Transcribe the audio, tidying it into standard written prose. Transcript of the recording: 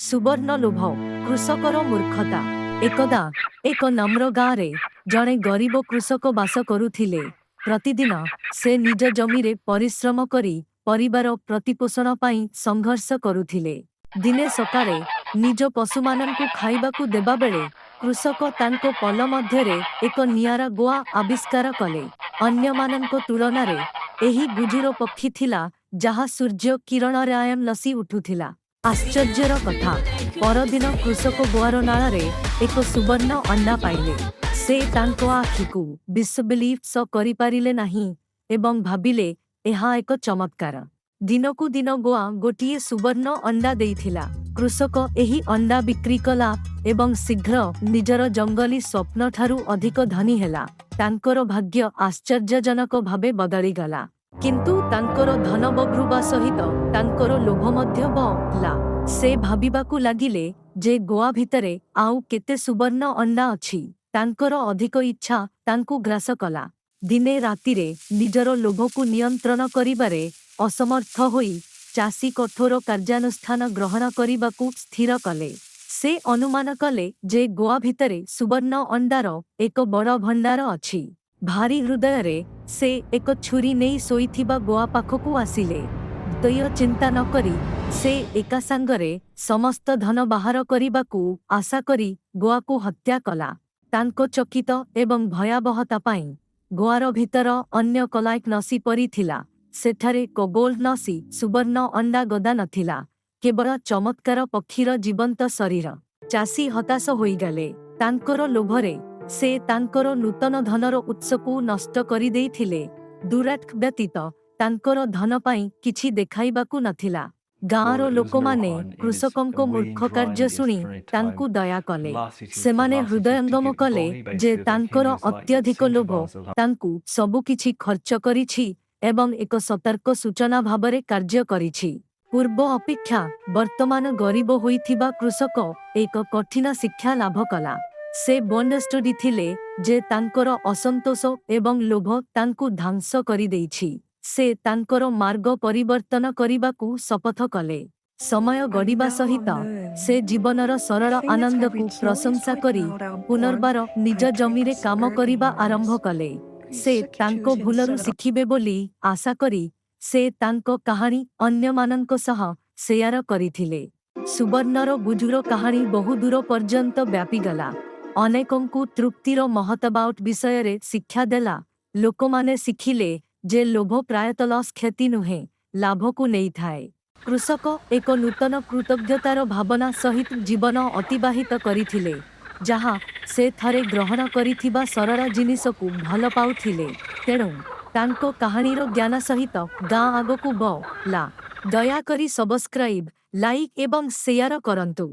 सुवर्ण लोभ कृषकर मूर्खता। एकदा एक नम्र गाँरे जड़े गरीब कृषक बास करुथिले। प्रतिदिन से निज जमीरे परिश्रम करी परिवार प्रतिपोषण पाई संघर्ष करुथिले। दिने सकाळे निज पशुमानंकु खाइबाकु देबा बेले कृषक तांको पल मध्यरे एक नियारा गुआ आविष्कार कले। अन्यमानंको तुलनारे एही गुजुर पक्षी थिला जहा सूर्य किरणरे आयम लसी उठुथिला। आश्चर्यर कथा, परदिन कृषक गुआर नाଳରେ एक सुवर्ण अंडा पाइले। से तांको आखिकु विश्वास करिपारिले नाही एवं भाबिले एहा एक चमत्कार। दिनकु दिन गुआ गोटिए सुवर्ण अंडा देइथिला। कृषक एही अंडा बिक्री कला एवं शीघ्र निजर जंगली स्वप्न ठारू अधिक धनी हेला। तांकर भाग्य आश्चर्यजनक भावे बदली गला। किंतु तांकर धन बभ्रुवा सहित तांकर लोभ मध्य बला। से भाबिबाकु लागिले जे गोआ भितरे आउ केते सुवर्ण अंडा अछि। तांकर अधिक इच्छा तांकु ग्रास कला। दिने रातिरे निजर लोभकु नियंत्रण करिबारे असमर्थ होई चासी कठोर कार्यानुष्ठान ग्रहण करिबाकु स्थिर कले। से अनुमान कले जे गोआ भितरे सुवर्ण अंडार एक बड़ भंडार अछि। भारी हृदय से एक छुरी नहीं सोईथिबा गोआ पाखकु आसिले। दय चिंता न करी से एका सांगरे समस्त धन बाहर करिबाकु आशा करी गोआकु हत्या कला। तांको चकित एवं भयावहता पाई गोआर भितर अन्य कलाइक नसी परी थिला। सेठारे कगोल नसी सुवर्ण अंडा गदा नथिला, केवल चमत्कार पक्षीर जीवंत शरीर। चासी हताश होई गले। तांकर लोभरे से तांकर नूतन धनर उत्सकु नष्ट करि देइथिले। दुराट व्यतीत तांकर धन पाई किछि देखाइबाकु नथिला। गाँर लोकमाने कृषकंको मूर्ख कार्य शुणी तांकु दया कले। सेमाने हृदयंगम कले जे तांकर अत्यधिक लोभ तांकु सबु किछि खर्च करिछि एवं एक सतर्क सूचना भाबरे कार्य करिछि। पूर्व अपेक्षा वर्तमान गरीब होइथिबा कृषक एक कठिन शिक्षा लाभ कला। से बंडस्टडी थिले जे तांकर असंतोष एवं लोभ तांकु ध्वंस करि देइछि। से तांकर मार्ग परिवर्तन करिबाकु शपथ कले। समय गड़िबा सहित से जीवनर सरल आनंदकु प्रशंसा करी पुनर्बार निज जमीरे काम करिबा आरंभ कले। से तांको भूलरु शिखिबे बोली आशा करी से तांको कहानी अन्यमानंको सह शेयर करिथिले। सुवर्णर गुजुर कहानी बहु दूर पर्यंत व्यापी गला। अनेकंकु तृप्तिर महत्वाउट विषय शिक्षा देला। लोकमाने शिखिले जे लोभ प्रायतः लस क्षति नुहे लाभ को नहीं थाए। कृषक एक नूतन कृतज्ञतार भावना सहित जीवन अतिबाहित करिथिले, जहा से थरे ग्रहण करिथिबा सरल जिनिसकु भल पाउथिले। तेणु तांको कहानीर ज्ञान सहित गाँ आगकु बला। दयाकरी सब्सक्राइब, लाइक एवं शेयर करंतु।